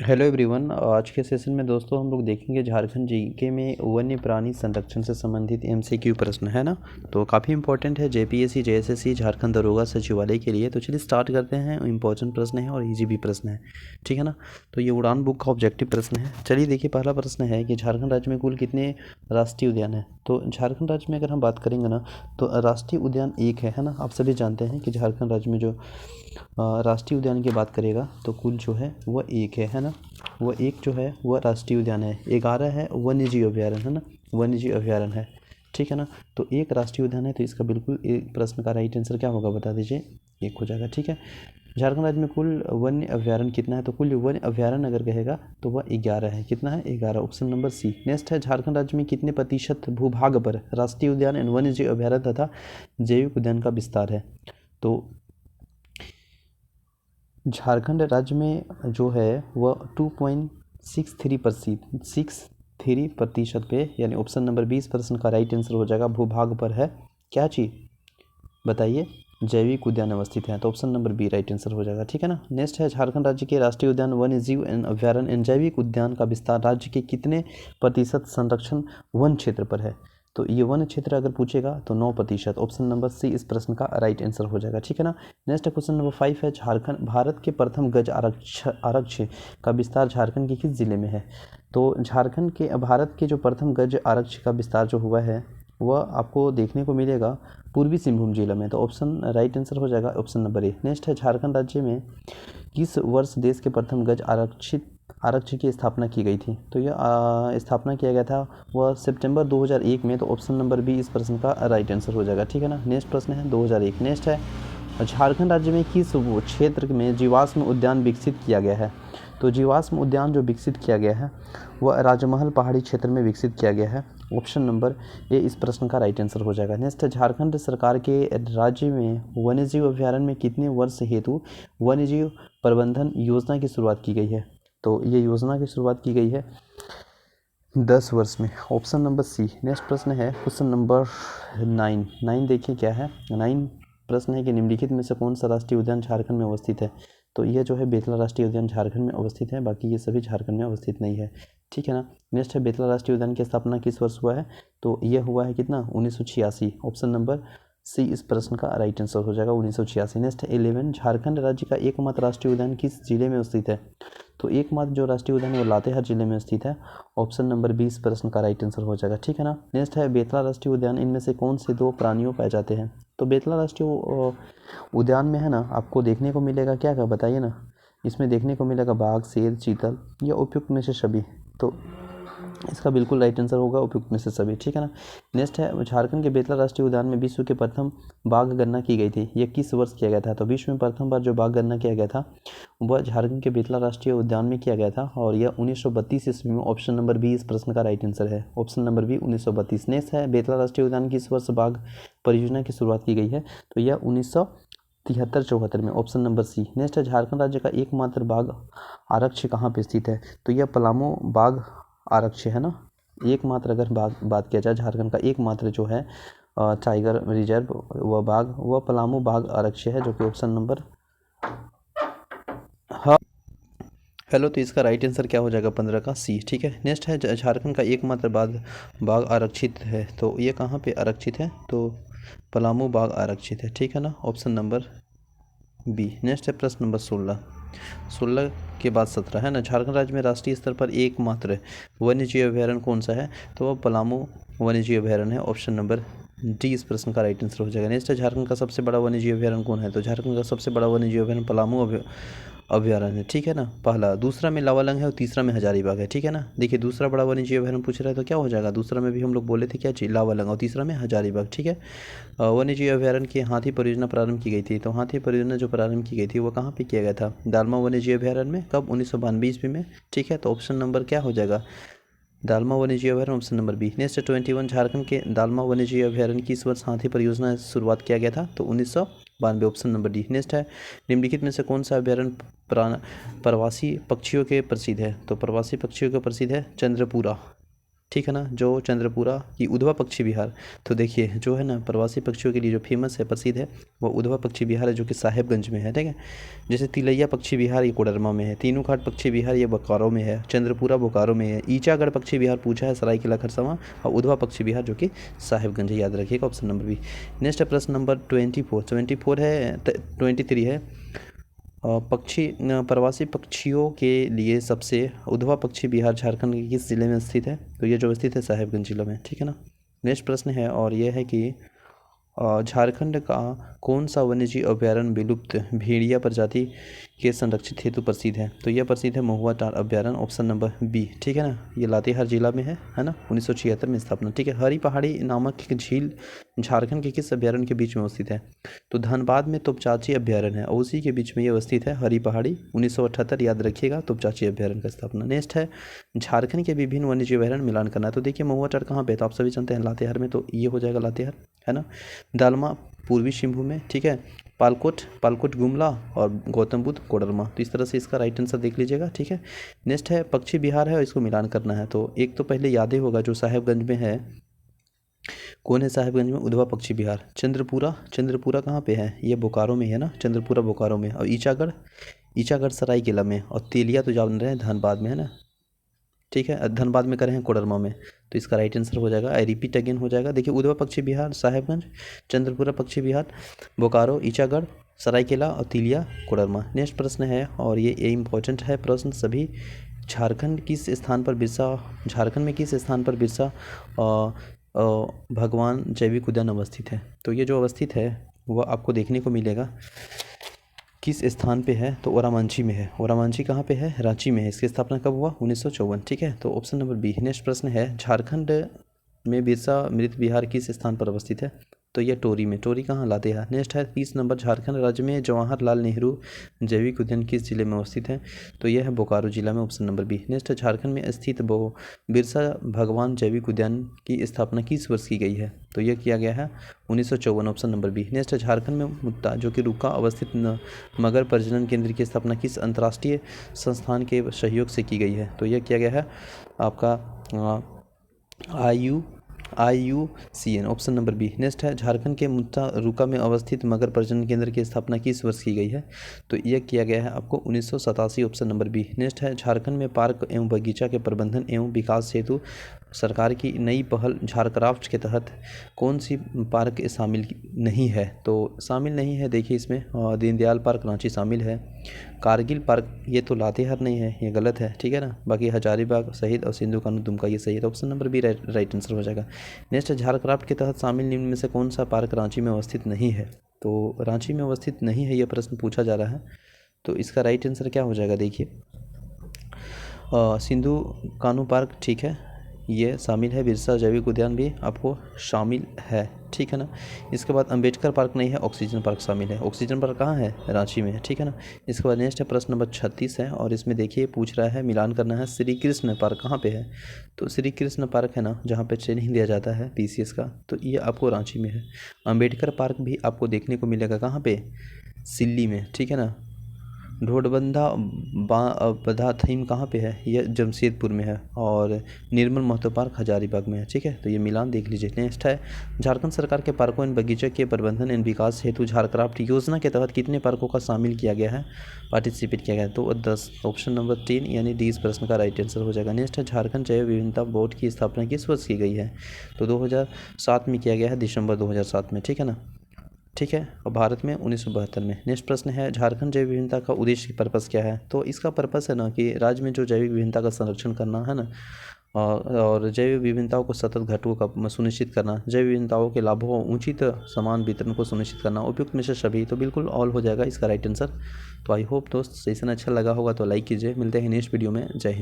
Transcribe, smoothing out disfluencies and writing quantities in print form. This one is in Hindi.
Hello everyone. आज के सेशन में दोस्तों हम लोग देखेंगे झारखंड जीके में वन्य प्राणी संरक्षण से संबंधित एमसीक्यू प्रश्न है ना। तो काफ़ी इंपॉर्टेंट है जेपीएससी जेएसएससी झारखंड दरोगा सचिवालय के लिए। तो चलिए स्टार्ट करते हैं। इंपॉर्टेंट प्रश्न है और इजी भी प्रश्न है, ठीक है ना। तो ये उड़ान बुक का ऑब्जेक्टिव प्रश्न है। चलिए देखिए, पहला प्रश्न है कि झारखंड राज्य में कुल कितने राष्ट्रीय उद्यान है। तो झारखंड राज्य में अगर हम बात करेंगे ना, तो राष्ट्रीय उद्यान एक है ना। आप सभी जानते हैं कि झारखंड राज्य में जो राष्ट्रीय उद्यान की बात करेगा तो कुल जो है वह एक है ना। वह एक जो है वह राष्ट्रीय उद्यान है। 11 है वन्य जीव अभ्यारण्य है ना, वन्य जीव अभ्यारण्य है, ठीक है ना। तो एक राष्ट्रीय उद्यान है, तो इसका बिल्कुल एक प्रश्न का राइट आंसर क्या होगा बता दीजिए, एक हो जाएगा, ठीक है। झारखंड राज्य में कुल वन्य अभ्यारण्य कितना है, तो कुल वन्य अभ्यारण्य अगर कहेगा तो वह 11 है। कितना है? 11, ऑप्शन नंबर सी। नेक्स्ट है, झारखंड राज्य में कितने प्रतिशत भूभाग पर राष्ट्रीय उद्यान एवं वन्य जीव अभ्यारण्य तथा जैविक उद्यान का विस्तार है। तो झारखंड राज्य में जो है वह 2.63% पे, यानी ऑप्शन नंबर 20 प्रश्न का राइट आंसर हो जाएगा। भूभाग पर है क्या चीज़ बताइए? जैविक उद्यान अवस्थित है, तो option number B right answer हो जाएगा, ठीक है ना। नेक्स्ट है, झारखंड राज्य के राष्ट्रीय उद्यान वन्य जीव अभ्यारण्य एवं जैविक उद्यान का विस्तार राज्य के कितने प्रतिशत संरक्षण वन क्षेत्र पर है। तो ये वन क्षेत्र अगर पूछेगा तो 9%, ऑप्शन नंबर सी इस प्रश्न का राइट आंसर हो जाएगा, ठीक है ना। नेक्स्ट क्वेश्चन नंबर 5 है, झारखंड भारत के प्रथम गज आरक्ष का विस्तार झारखंड के किस जिले में है। तो झारखंड के भारत के जो प्रथम गज आरक्ष का विस्तार जो हुआ है वह आपको देखने को मिलेगा पूर्वी सिंहभूम जिले में। तो ऑप्शन राइट आंसर हो जाएगा ऑप्शन नंबर ए। नेक्स्ट है, झारखंड राज्य में किस वर्ष देश के प्रथम गज आरक्षी की स्थापना की गई थी। तो यह स्थापना किया गया था वह सितंबर 2001 में। तो ऑप्शन नंबर बी इस प्रश्न का राइट आंसर हो जाएगा, ठीक है ना। नेक्स्ट प्रश्न है 2001। नेक्स्ट है, झारखंड राज्य में किस क्षेत्र में जीवाश्म उद्यान विकसित किया गया है। तो जीवाश्म उद्यान जो विकसित किया गया है वह राजमहल पहाड़ी क्षेत्र में विकसित किया गया है। ऑप्शन नंबर ए इस प्रश्न का राइट आंसर हो जाएगा। नेक्स्ट है, झारखंड सरकार के राज्य में वन्यजीव अभ्यारण्य में कितने वर्ष हेतु वन्यजीव प्रबंधन योजना की शुरुआत की गई है। तो ये योजना की शुरुआत की गई है 10 वर्ष में, ऑप्शन नंबर सी। नेक्स्ट प्रश्न है क्वेश्चन नंबर 9 देखिए क्या है। 9 प्रश्न है कि निम्नलिखित में से कौन सा राष्ट्रीय उद्यान झारखंड में अवस्थित है। तो यह जो है बेतला राष्ट्रीय उद्यान झारखंड में अवस्थित है, बाकी ये सभी झारखंड में अवस्थित नहीं है, ठीक है ना। नेक्स्ट है, बेतला राष्ट्रीय उद्यान की स्थापना किस वर्ष हुआ है। तो यह हुआ है कितना, 1986, ऑप्शन नंबर सी इस प्रश्न का राइट आंसर हो जाएगा 1986। नेक्स्ट है 11, झारखंड राज्य का एकमात्र राष्ट्रीय उद्यान किस जिले में स्थित है। तो एकमात्र जो राष्ट्रीय उद्यान वो लातेहार जिले में स्थित है, ऑप्शन नंबर 20 प्रश्न का राइट आंसर हो जाएगा, ठीक है ना। नेक्स्ट है, बेतला राष्ट्रीय उद्यान इनमें से कौन से 2 प्राणियों पाए जाते हैं। तो बेतला राष्ट्रीय उद्यान में है ना आपको देखने को मिलेगा क्या क्या बताइए ना। इसमें देखने को मिलेगा बाघ, शेर, चीतल या उपयुक्त में से सभी। तो इसका बिल्कुल राइट आंसर होगा उपयुक्त में से सभी, ठीक है ना। नेक्स्ट है, झारखंड के बेतला राष्ट्रीय उद्यान में विश्व के प्रथम बाघ गणना की गई थी, यह किस वर्ष किया गया था। तो विश्व में प्रथम बार जो बाघ गणना किया गया था वह झारखंड के बेतला राष्ट्रीय उद्यान में किया गया था और यह 1932 ईस्वी में। ऑप्शन नंबर बी इस प्रश्न का राइट आंसर है, ऑप्शन नंबर बी 1932। नेक्स्ट है, बेतला राष्ट्रीय उद्यान किस वर्ष बाघ परियोजना की शुरुआत की गई है। तो यह 1973-74 में, ऑप्शन नंबर सी। नेक्स्ट है, झारखंड राज्य का एकमात्र बाघ आरक्ष कहाँ पे स्थित है। तो यह पलामू बाघ आरक्ष है ना। एकमात्र अगर बात किया जाए झारखंड का एकमात्र जो है टाइगर रिजर्व वह बाघ वह पलामू बाघ आरक्ष है, जो कि ऑप्शन नंबर हाँ हेलो। तो इसका राइट आंसर क्या हो जाएगा 15 का सी, ठीक है। नेक्स्ट है, झारखंड का एकमात्र बाघ आरक्षित है, तो ये कहाँ पे आरक्षित है। तो पलामू बाघ आरक्षित है, ठीक है ना, ऑप्शन नंबर बी। नेक्स्ट है प्रश्न नंबर 16 के बाद 17 है ना। झारखंड राज्य में राष्ट्रीय स्तर पर एकमात्र वन्यजीव अभ्यारण्य कौन सा है। तो वह पलामू वन्यजीव अभ्यारण्य है, ऑप्शन नंबर डी इस प्रश्न का राइट आंसर हो जाएगा। नेक्स्ट है, झारखंड का सबसे बड़ा वन्यजीव अभ्यारण्य कौन है। तो झारखंड का सबसे बड़ा वन्यजीव अभ्यारण्य पलामू अभ्यारण्य, ठीक है ना। पहला, दूसरा में लावालंग है और तीसरा में हजारीबाग है, ठीक है ना। देखिए, दूसरा बड़ा वन्यजीव अभ्यारण्य पूछ रहा है तो क्या हो जाएगा, दूसरा में भी हम लोग बोले थे क्या चीज, लावालंग, और तीसरा में हजारीबाग, ठीक है। वन्यजीव अभ्यारण्य की हाथी परियोजना प्रारंभ की गई थी। तो हाथी परियोजना जो प्रारंभ की गई थी वो कहाँ पे किया गया था, दालमा वन्यजीव अभ्यारण्य में, कब, 1992 ईस्वी में, ठीक है। तो ऑप्शन नंबर क्या हो जाएगा, दालमा वन्यजीव अभ्यारण्य, option number B. Next 21, Jharkhand के दालमा वन्यजीव अभ्यारण्य की इस वर्ष हाथी परियोजना से शुरुआत किया गया था। तो 1992, ऑप्शन नंबर डी। नेक्स्ट है, निम्नलिखित में से कौन सा अभ्यारण्य प्रवासी पक्षियों के प्रसिद्ध है। तो प्रवासी पक्षियों के प्रसिद्ध है चंद्रपुरा, ठीक है ना, जो चंद्रपुरा की उधवा पक्षी विहार, तो देखिए जो है ना प्रवासी पक्षियों के लिए जो फेमस है, प्रसिद्ध है, वो उधवा पक्षी विहार है जो कि साहेबगंज में है। ठीक है, जैसे तिलैया पक्षी विहार ये कोडरमा में है, तीनों घाट पक्षी विहार ये बोकारो में है, चंद्रपुरा बोकारो में है, ईचागढ़ पक्षी विहार पूछा है सरायकेला खरसावां, और उधवा पक्षी विहार जो कि साहेबगंज है, याद रखिएगा ऑप्शन नंबर बी। नेक्स्ट है प्रश्न नंबर 24 है 23 है। प्रवासी पक्षियों के लिए सबसे उधवा पक्षी विहार झारखंड के किस जिले में स्थित है? तो ये जो स्थित है साहेबगंज जिला में। ठीक है ना, नेक्स्ट प्रश्न है और यह है कि झारखंड का कौन सा वन्यजीव अभ्यारण्य विलुप्त भेड़िया प्रजाति के संरक्षित हेतु प्रसिद्ध है? तो यह प्रसिद्ध है महुआ टार अभ्यारण्य, ऑप्शन नंबर बी। ठीक है ना, ये लातेहार जिला में है ना, 1976 में स्थापना। ठीक है, हरी पहाड़ी नामक एक झील झारखंड के किस अभ्यारण्य के बीच में अवस्थित है? तो धनबाद में तोपचाची अभ्यारण्य है और उसी के बीच में ये अवस्थित है, हरी पहाड़ी, 1978, याद रखिएगा, तोपचाची अभ्यारण्य का स्थापना। नेक्स्ट है झारखंड के विभिन्न वन्यजीव अभ्यारण्य मिलान करना है। तो देखिए महुआ टार कहाँ पे है? तो आप सभी जानते हैं लातेहार में, तो ये हो जाएगा लातेहार, है ना। दालमा पूर्वी सिंहभूम में। ठीक है, पालकोट गुमला और गौतम बुद्ध कोडरमा। तो इस तरह से इसका राइट आंसर देख लीजिएगा। ठीक है, नेक्स्ट है पक्षी विहार है और इसको मिलान करना है। तो एक तो पहले याद ही होगा जो साहेबगंज में है, कौन है साहेबगंज में? उधवा पक्षी विहार। चंद्रपुरा कहाँ पे है? ये बोकारो में है ना, चंद्रपुरा बोकारो में। और ईचागढ़ सरायकेला में। और तेलिया तो जान रहे हैं धनबाद में, है ना। ठीक है, धनबाद में करें हैं कोडरमा में। तो इसका राइट आंसर हो जाएगा, आई रिपीट अगेन हो जाएगा। देखिए उधवा पक्षी विहार साहेबगंज, चंद्रपुरा पक्षी विहार बोकारो, ईचागढ़ सरायकेला और तिलिया कोडरमा। नेक्स्ट प्रश्न है और ये इम्पोर्टेंट है प्रश्न सभी। झारखंड में किस स्थान पर बिरसा भगवान जैविक उद्यान अवस्थित है? तो ये जो अवस्थित है वह आपको देखने को मिलेगा किस स्थान पे है? तो ओरामांझी में है। ओरामांझी कहाँ पे है? रांची में है। इसकी स्थापना कब हुआ? 1954। ठीक है, तो ऑप्शन नंबर बी। नेक्स्ट प्रश्न है झारखंड में बिरसा मृत विहार किस स्थान पर अवस्थित है? तो ये टोरी में। टोरी कहाँ? लातेहार। नेक्स्ट है 30 नंबर, झारखंड राज्य में जवाहरलाल नेहरू जैविक उद्यान किस जिले में अवस्थित है? तो यह है बोकारो जिला में, ऑप्शन नंबर बी। नेक्स्ट है झारखंड में स्थित बिरसा भगवान जैविक उद्यान की स्थापना किस वर्ष की गई है? तो यह किया गया है 1954, ऑप्शन नंबर बी। नेक्स्ट है झारखंड में मुत्ता जो कि रुका अवस्थित मगर प्रजनन केंद्र की स्थापना किस अंतर्राष्ट्रीय संस्थान के सहयोग से की गई है? तो यह किया गया है आपका IUCN, option number B. Next है झारखंड के मुत्ता रुका में अवस्थित मगर प्रजनन केंद्र की स्थापना किस वर्ष की गई है? तो यह किया गया है आपको 1987, ऑप्शन नंबर बी। नेक्स्ट है झारखंड में पार्क एवं बगीचा के प्रबंधन एवं विकास हेतु सरकार की नई पहल झारक्राफ्ट के तहत कौन सी पार्क शामिल नहीं है? तो शामिल नहीं है, देखिए इसमें दीनदयाल पार्क रांची शामिल है, कारगिल पार्क ये तो लातेहार नहीं है, ये गलत है। ठीक है ना, बाकी हजारीबाग शहीद और सिंधु कानू दुमका ये सही है, तो option number B right answer हो जाएगा। नेक्स्ट है झारक्राफ्ट के तहत शामिल निम्न में से कौन सा पार्क रांची में अवस्थित नहीं है? तो रांची में अवस्थित नहीं है, यह प्रश्न पूछा जा रहा है, तो इसका राइट आंसर क्या हो जाएगा? देखिए सिंधु कानू पार्क, ठीक है, ये शामिल है। बिरसा जैविक उद्यान भी आपको शामिल है। ठीक है ना, इसके बाद अंबेडकर पार्क नहीं है, ऑक्सीजन पार्क शामिल है। ऑक्सीजन पार्क कहाँ है? रांची में है। ठीक है ना, इसके बाद नेक्स्ट है प्रश्न नंबर 36 है और इसमें देखिए पूछ रहा है मिलान करना है। श्री कृष्ण पार्क कहाँ पे है? तो श्री कृष्ण पार्क है ना जहाँ पे ट्रेनिंग दिया जाता है PCS का, तो ये आपको रांची में है। अंबेडकर पार्क भी आपको देखने को मिलेगा कहाँ पे? सिल्ली में। ठीक है ना, ढोडबंधा बधा थीम कहाँ पे है? यह जमशेदपुर में है। और निर्मल महतो पार्क हजारीबाग में है। ठीक है, तो ये मिलान देख लीजिए। नेक्स्ट है झारखंड सरकार के पार्कों एवं बगीचे के प्रबंधन एवं विकास हेतु झारक्राफ्ट योजना के तहत कितने पार्कों का शामिल किया गया है, पार्टिसिपेट किया गया है? तो 10, ऑप्शन नंबर 3 यानी डी इस प्रश्न का राइट आंसर हो जाएगा। नेक्स्ट है झारखंड जैव विविधता बोर्ड की स्थापना किस वर्ष की गई है? तो 2007 में किया गया है, दिसंबर 2007 में। ठीक है ना, ठीक है, और भारत में 1972 में। नेक्स्ट प्रश्न है झारखंड जैव विविधता का उद्देश्य पर्पस क्या है? तो इसका पर्पस है ना कि राज्य में जो जैविक विविधता का संरक्षण करना है ना, और जैव विभिन्नताओं को सतत घटों का सुनिश्चित करना, जैव विभिन्नताओं के लाभों उचित समान वितरण को सुनिश्चित करना, उपयुक्त में से सभी, तो बिल्कुल ऑल हो जाएगा इसका राइट आंसर। तो आई होप दोस्त सेशन अच्छा लगा होगा तो लाइक कीजिए। मिलते हैं नेक्स्ट वीडियो में। जय हिंद।